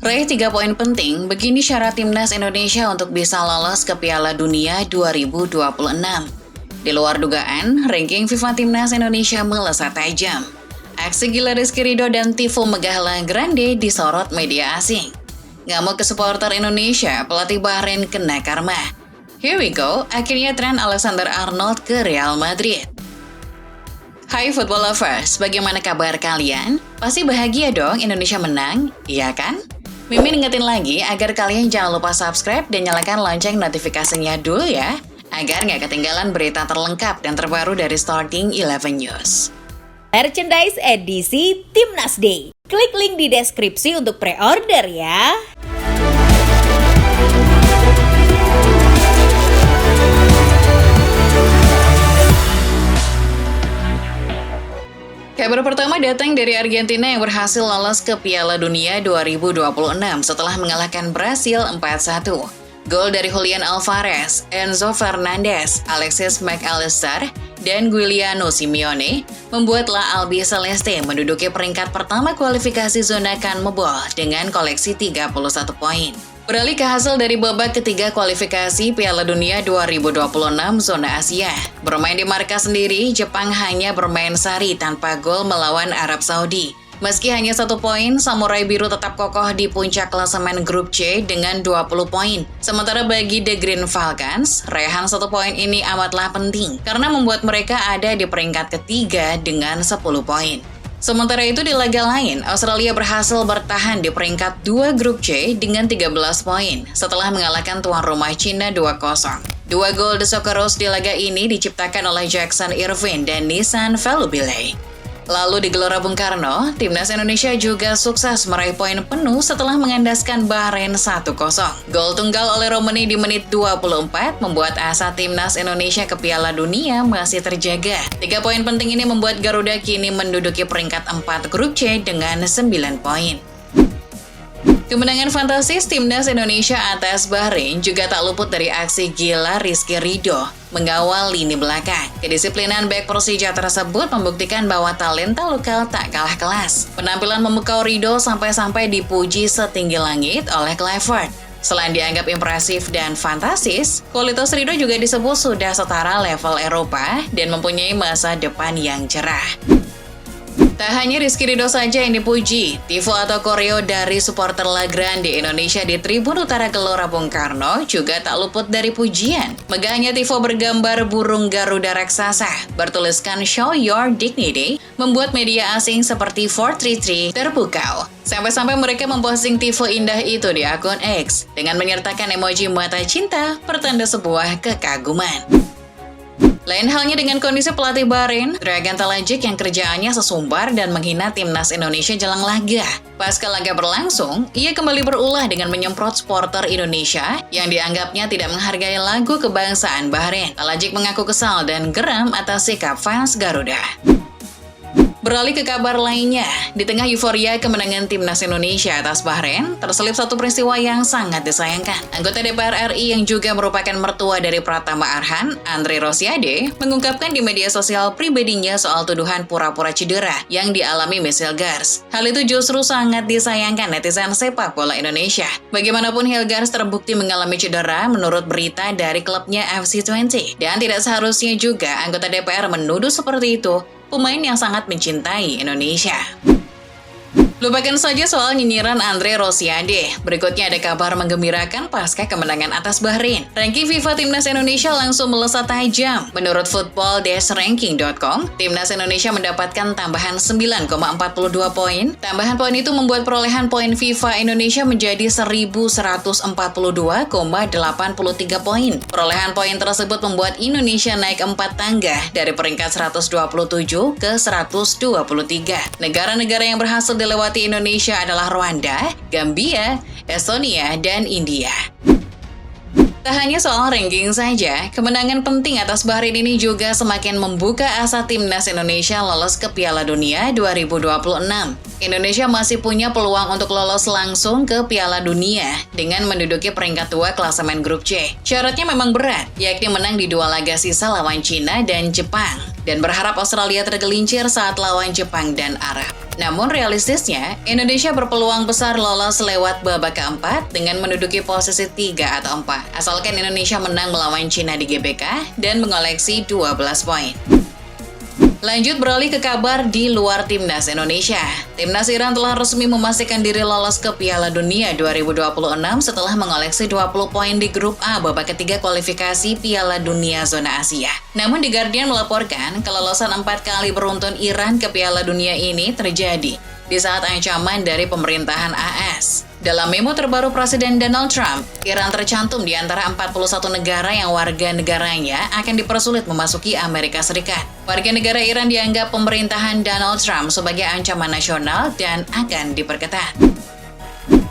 Raih 3 poin penting, begini syarat timnas Indonesia untuk bisa lolos ke Piala Dunia 2026. Di luar dugaan, ranking FIFA timnas Indonesia melesat tajam. Aksi gila Rizky Ridho dan tifo megah La Grande disorot media asing. Ngamuk ke supporter Indonesia, pelatih Bahrain kena karma. Here we go, akhirnya tren Alexander-Arnold ke Real Madrid. Hai football lovers, bagaimana kabar kalian? Pasti bahagia dong Indonesia menang, iya kan? Mimin ingetin lagi agar kalian jangan lupa subscribe dan nyalakan lonceng notifikasinya dulu ya, agar nggak ketinggalan berita terlengkap dan terbaru dari Starting 11 News. Merchandise edisi Timnas Day. Klik link di deskripsi untuk pre-order ya. Kabar pertama datang dari Argentina yang berhasil lolos ke Piala Dunia 2026 setelah mengalahkan Brasil 4-1. Gol dari Julian Alvarez, Enzo Fernandez, Alexis McAllister, dan Giuliano Simeone membuat La Albi Celeste menduduki peringkat pertama kualifikasi zona CONMEBOL dengan koleksi 31 poin. Beralih ke hasil dari babak ketiga kualifikasi Piala Dunia 2026 zona Asia. Bermain di markas sendiri, Jepang hanya bermain sari tanpa gol melawan Arab Saudi. Meski hanya 1 poin, Samurai Biru tetap kokoh di puncak klasemen grup C dengan 20 poin. Sementara bagi The Green Falcons, raihan 1 poin ini amatlah penting karena membuat mereka ada di peringkat ketiga dengan 10 poin. Sementara itu di laga lain, Australia berhasil bertahan di peringkat 2 grup C dengan 13 poin setelah mengalahkan tuan rumah Cina 2-0. 2 gol The Socceroos di laga ini diciptakan oleh Jackson Irvine dan Nissan Velubile. Lalu di Gelora Bung Karno, timnas Indonesia juga sukses meraih poin penuh setelah mengandaskan Bahrain 1-0. Gol tunggal oleh Romani di menit 24 membuat asa timnas Indonesia ke Piala Dunia masih terjaga. 3 poin penting ini membuat Garuda kini menduduki peringkat 4 grup C dengan 9 poin. Kemenangan fantastis timnas Indonesia atas Bahrain juga tak luput dari aksi gila Rizky Ridho mengawal lini belakang. Kedisiplinan bek Persija tersebut membuktikan bahwa talenta lokal tak kalah kelas. Penampilan memukau Ridho sampai-sampai dipuji setinggi langit oleh Clifford. Selain dianggap impresif dan fantastis, kualitas Ridho juga disebut sudah setara level Eropa dan mempunyai masa depan yang cerah. Tak hanya Rizky Ridho saja yang dipuji, tifo atau koreo dari supporter La Grande Indonesia di Tribun Utara Gelora Bung Karno juga tak luput dari pujian. Megahnya tifo bergambar burung Garuda raksasa, bertuliskan Show Your Dignity, membuat media asing seperti 433 terpukau. Sampai-sampai mereka memposting tifo indah itu di akun X, dengan menyertakan emoji mata cinta, pertanda sebuah kekaguman. Lain halnya dengan kondisi pelatih Bahrain, Dragan Talajik yang kerjaannya sesumbar dan menghina timnas Indonesia jelang laga. Pasca laga berlangsung, ia kembali berulah dengan menyemprot supporter Indonesia yang dianggapnya tidak menghargai lagu kebangsaan Bahrain. Talajik mengaku kesal dan geram atas sikap fans Garuda. Beralih ke kabar lainnya, di tengah euforia kemenangan timnas Indonesia atas Bahrain, terselip satu peristiwa yang sangat disayangkan. Anggota DPR RI yang juga merupakan mertua dari Pratama Arhan, Andre Rosiade, mengungkapkan di media sosial pribadinya soal tuduhan pura-pura cedera yang dialami Miss Hilgers. Hal itu justru sangat disayangkan netizen sepak bola Indonesia. Bagaimanapun Hilgers terbukti mengalami cedera menurut berita dari klubnya FC20, dan tidak seharusnya juga anggota DPR menuduh seperti itu pemain yang sangat mencintai Indonesia. Lupakan saja soal nyinyiran Andre Rosiade. Berikutnya ada kabar menggembirakan pasca kemenangan atas Bahrain. Ranking FIFA Timnas Indonesia langsung melesat tajam. Menurut football-ranking.com, Timnas Indonesia mendapatkan tambahan 9,42 poin. Tambahan poin itu membuat perolehan poin FIFA Indonesia menjadi 1.142,83 poin. Perolehan poin tersebut membuat Indonesia naik 4 tangga dari peringkat 127 ke 123. Negara-negara yang berhasil dilewati Indonesia adalah Rwanda, Gambia, Estonia, dan India. Tak hanya soal ranking saja, kemenangan penting atas Bahrain ini juga semakin membuka asa timnas Indonesia lolos ke Piala Dunia 2026. Indonesia masih punya peluang untuk lolos langsung ke Piala Dunia dengan menduduki peringkat 2 klasemen grup C. Syaratnya memang berat, yakni menang di 2 laga sisa lawan Cina dan Jepang, dan berharap Australia tergelincir saat lawan Jepang dan Arab. Namun realistisnya, Indonesia berpeluang besar lolos lewat babak keempat dengan menduduki posisi 3 atau 4, asalkan Indonesia menang melawan Cina di GBK dan mengoleksi 12 poin. Lanjut beralih ke kabar di luar Timnas Indonesia. Timnas Iran telah resmi memastikan diri lolos ke Piala Dunia 2026 setelah mengoleksi 20 poin di grup A babak ketiga kualifikasi Piala Dunia zona Asia. Namun The Guardian melaporkan kelolosan 4 kali beruntun Iran ke Piala Dunia ini terjadi di saat ancaman dari pemerintahan AS. Dalam memo terbaru Presiden Donald Trump, Iran tercantum di antara 41 negara yang warga negaranya akan dipersulit memasuki Amerika Serikat. Warga negara Iran dianggap pemerintahan Donald Trump sebagai ancaman nasional dan akan diperketat.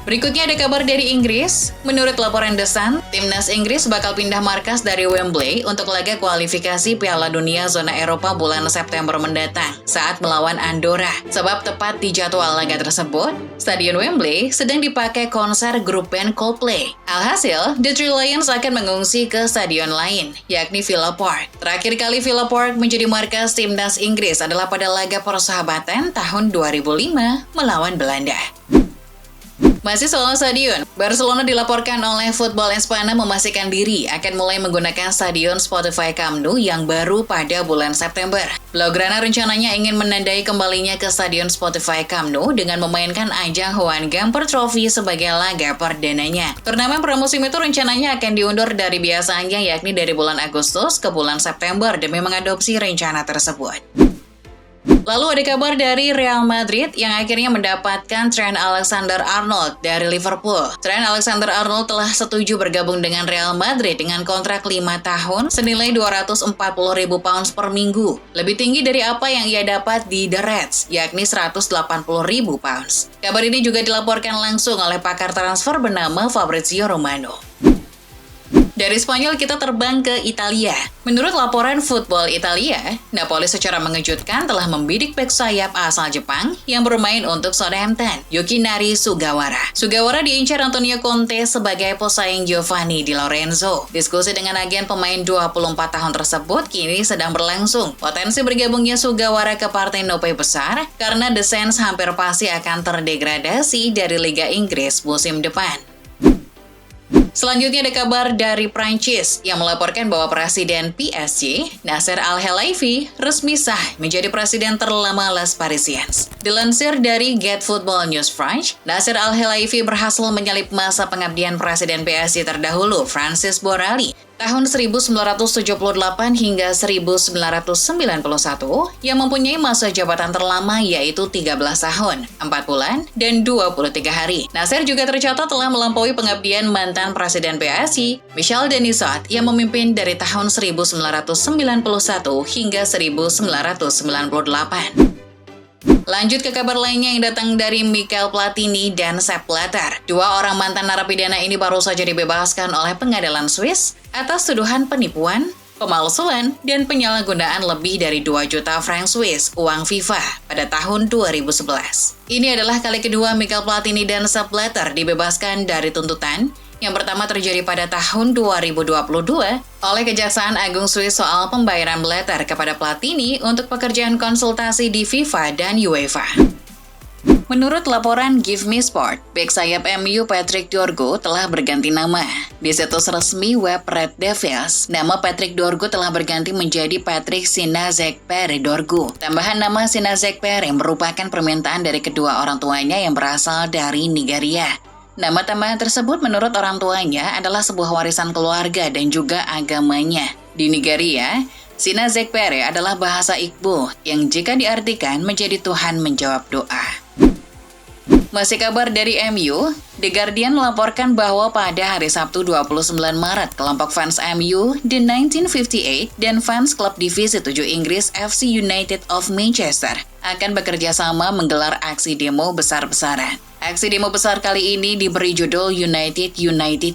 Berikutnya ada kabar dari Inggris. Menurut laporan The Sun, Timnas Inggris bakal pindah markas dari Wembley untuk laga kualifikasi Piala Dunia zona Eropa bulan September mendatang saat melawan Andorra. Sebab tepat di jadwal laga tersebut, Stadion Wembley sedang dipakai konser grup band Coldplay. Alhasil, The Three Lions akan mengungsi ke stadion lain, yakni Villa Park. Terakhir kali Villa Park menjadi markas Timnas Inggris adalah pada laga persahabatan tahun 2005 melawan Belanda. Masih soal stadion, Barcelona dilaporkan oleh Football Espana memastikan diri akan mulai menggunakan stadion Spotify Camp Nou yang baru pada bulan September. Blaugrana rencananya ingin menandai kembalinya ke stadion Spotify Camp Nou dengan memainkan ajang Joan Gamper Trophy sebagai laga perdananya. Turnamen pramusim itu rencananya akan diundur dari biasanya yakni dari bulan Agustus ke bulan September demi mengadopsi rencana tersebut. Lalu ada kabar dari Real Madrid yang akhirnya mendapatkan Trent Alexander-Arnold dari Liverpool. Trent Alexander-Arnold telah setuju bergabung dengan Real Madrid dengan kontrak 5 tahun senilai 240.000 pounds per minggu. Lebih tinggi dari apa yang ia dapat di The Reds, yakni 180.000 pounds. Kabar ini juga dilaporkan langsung oleh pakar transfer bernama Fabrizio Romano. Dari Spanyol kita terbang ke Italia. Menurut laporan Football Italia, Napoli secara mengejutkan telah membidik bek sayap asal Jepang yang bermain untuk Southampton, Yukinari Sugawara. Sugawara diincar Antonio Conte sebagai pesaing Giovanni Di Lorenzo. Diskusi dengan agen pemain 24 tahun tersebut kini sedang berlangsung. Potensi bergabungnya Sugawara ke Partenope besar karena The Saints hampir pasti akan terdegradasi dari Liga Inggris musim depan. Selanjutnya ada kabar dari Prancis yang melaporkan bahwa Presiden PSG, Nasser Al-Khelaifi, resmi sah menjadi presiden terlama Les Parisiens. Dilansir dari Get Football News France, Nasser Al-Khelaifi berhasil menyalip masa pengabdian Presiden PSG terdahulu, Francis Bourali, tahun 1978 hingga 1991 yang mempunyai masa jabatan terlama yaitu 13 tahun, 4 bulan, dan 23 hari. Nasser juga tercatat telah melampaui pengabdian mantan Presiden PSG, Michel Denisot, yang memimpin dari tahun 1991 hingga 1998. Lanjut ke kabar lainnya yang datang dari Michel Platini dan Sepp Blatter. Dua orang mantan narapidana ini baru saja dibebaskan oleh pengadilan Swiss atas tuduhan penipuan, pemalsuan, dan penyalahgunaan lebih dari 2 juta franc Swiss uang FIFA pada tahun 2011. Ini adalah kali kedua Michel Platini dan Sepp Blatter dibebaskan dari tuntutan yang pertama terjadi pada tahun 2022 oleh Kejaksaan Agung Swiss soal pembayaran Blatter kepada Platini untuk pekerjaan konsultasi di FIFA dan UEFA. Menurut laporan Give Me Sport, bek sayap MU Patrick Dorgu telah berganti nama. Di situs resmi web Red Devils, nama Patrick Dorgu telah berganti menjadi Patrick Sinazekpere Dorgu. Tambahan nama Sinazekpere merupakan permintaan dari kedua orang tuanya yang berasal dari Nigeria. Nama tambahan tersebut menurut orang tuanya adalah sebuah warisan keluarga dan juga agamanya. Di Nigeria, Sinazekpere adalah bahasa Igbo yang jika diartikan menjadi Tuhan menjawab doa. Masih kabar dari MU, The Guardian melaporkan bahwa pada hari Sabtu 29 Maret, kelompok fans MU The 1958 dan fans klub divisi 7 Inggris FC United of Manchester akan bekerja sama menggelar aksi demo besar-besaran. Aksi demo besar kali ini diberi judul United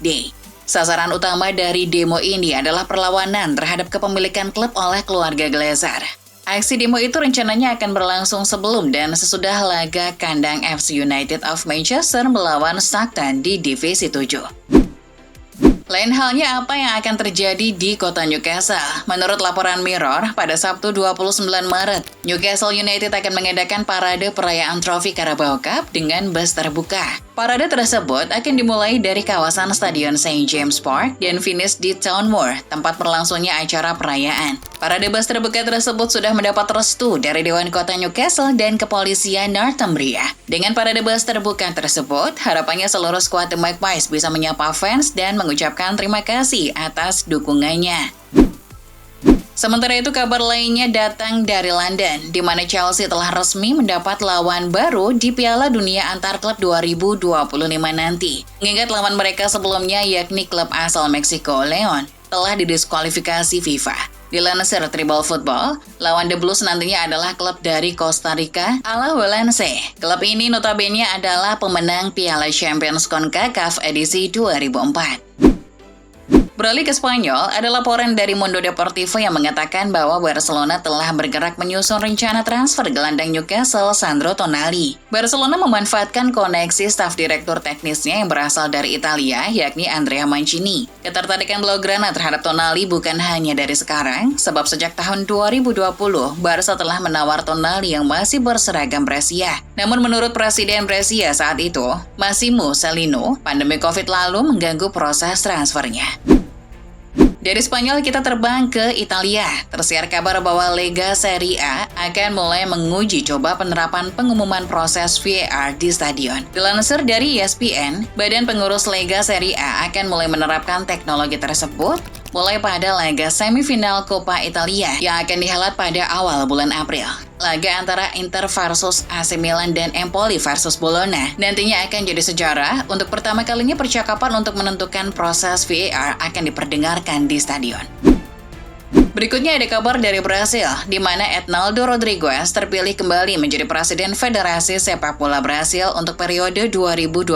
Day. Sasaran utama dari demo ini adalah perlawanan terhadap kepemilikan klub oleh keluarga Glazer. Aksi demo itu rencananya akan berlangsung sebelum dan sesudah laga kandang FC United of Manchester melawan Stockton di Divisi 7. Lain halnya apa yang akan terjadi di kota Newcastle. Menurut laporan Mirror, pada Sabtu 29 Maret, Newcastle United akan mengadakan parade perayaan trofi Carabao Cup dengan bus terbuka. Parade tersebut akan dimulai dari kawasan Stadion St. James Park dan finish di Town Moor, tempat berlangsungnya acara perayaan. Parade bus terbuka tersebut sudah mendapat restu dari Dewan Kota Newcastle dan Kepolisian Northumbria. Dengan parade bus terbuka tersebut, harapannya seluruh skuad The Magpies bisa menyapa fans dan mengucapkan terima kasih atas dukungannya. Sementara itu, kabar lainnya datang dari London, di mana Chelsea telah resmi mendapat lawan baru di Piala Dunia Antar Klub 2025 nanti. Mengingat lawan mereka sebelumnya, yakni klub asal Meksiko, Leon, telah didiskualifikasi FIFA. Dilansir Tribal Football, lawan The Blues nantinya adalah klub dari Costa Rica, Alajuelense. Klub ini notabene adalah pemenang Piala Champions CONCACAF edisi 2004. Beralih ke Spanyol, ada laporan dari Mundo Deportivo yang mengatakan bahwa Barcelona telah bergerak menyusun rencana transfer gelandang Newcastle Sandro Tonali. Barcelona memanfaatkan koneksi staf direktur teknisnya yang berasal dari Italia, yakni Andrea Mancini. Ketertarikan Blaugrana terhadap Tonali bukan hanya dari sekarang, sebab sejak tahun 2020, Barca telah menawar Tonali yang masih berseragam Brescia. Namun menurut Presiden Brescia saat itu, Massimo Cellino, pandemi COVID lalu mengganggu proses transfernya. Dari Spanyol kita terbang ke Italia. Tersiar kabar bahwa Lega Serie A akan mulai menguji coba penerapan pengumuman proses VAR di stadion. Dilansir dari ESPN, Badan Pengurus Lega Serie A akan mulai menerapkan teknologi tersebut mulai pada laga semifinal Coppa Italia yang akan dihelat pada awal bulan April. Laga antara Inter versus AC Milan dan Empoli versus Bologna nantinya akan jadi sejarah untuk pertama kalinya percakapan untuk menentukan proses VAR akan diperdengarkan di stadion. Berikutnya ada kabar dari Brasil, di mana Ednaldo Rodrigues terpilih kembali menjadi Presiden Federasi Sepak Bola Brasil untuk periode 2026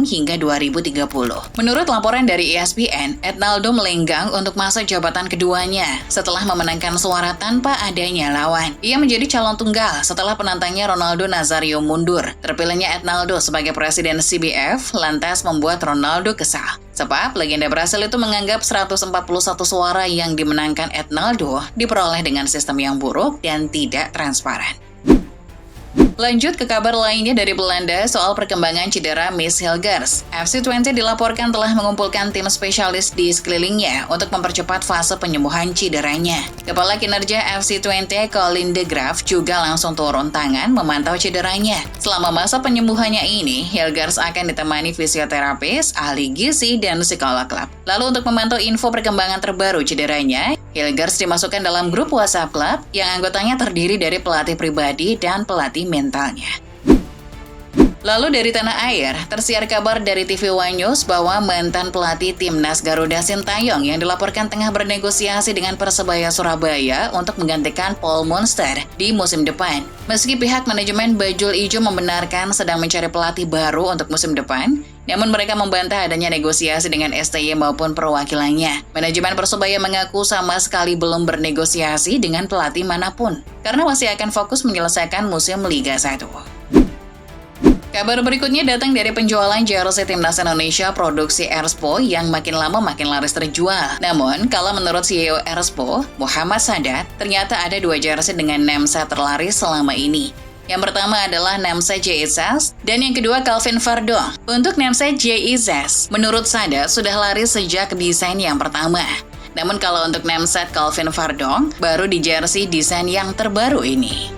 hingga 2030. Menurut laporan dari ESPN, Ednaldo melenggang untuk masa jabatan keduanya setelah memenangkan suara tanpa adanya lawan. Ia menjadi calon tunggal setelah penantangnya Ronaldo Nazario mundur. Terpilihnya Ednaldo sebagai Presiden CBF lantas membuat Ronaldo kesal. Sebab legenda Brasil itu menganggap 141 suara yang dimenangkan Ednaldo diperoleh dengan sistem yang buruk dan tidak transparan. Lanjut ke kabar lainnya dari Belanda soal perkembangan cedera Miss Hilgers. FC20 dilaporkan telah mengumpulkan tim spesialis di sekelilingnya untuk mempercepat fase penyembuhan cederanya. Kepala kinerja FC20 Colin de Graaf juga langsung turun tangan memantau cederanya. Selama masa penyembuhannya ini, Hilgers akan ditemani fisioterapis, ahli gizi, dan psikolog klub. Lalu untuk memantau info perkembangan terbaru cederanya, Hilgers dimasukkan dalam grup WhatsApp klub yang anggotanya terdiri dari pelatih pribadi dan pelatih mentalnya. Lalu dari tanah air, tersiar kabar dari TV One News bahwa mantan pelatih timnas Garuda Sintayong yang dilaporkan tengah bernegosiasi dengan Persebaya Surabaya untuk menggantikan Paul Monster di musim depan. Meski pihak manajemen Bajul Ijo membenarkan sedang mencari pelatih baru untuk musim depan, namun mereka membantah adanya negosiasi dengan STY maupun perwakilannya. Manajemen Persebaya mengaku sama sekali belum bernegosiasi dengan pelatih manapun, karena masih akan fokus menyelesaikan musim Liga 1. Kabar berikutnya datang dari penjualan jersey Timnas Indonesia produksi Erspo yang makin lama makin laris terjual. Namun, kalau menurut CEO Erspo, Muhammad Sadat, ternyata ada 2 jersey dengan nameset terlaris selama ini. Yang pertama adalah nameset JIZES dan yang kedua Calvin Verdong. Untuk nameset JIZES, menurut Sadat sudah laris sejak desain yang pertama. Namun kalau untuk nameset Calvin Verdong, baru di jersey desain yang terbaru ini.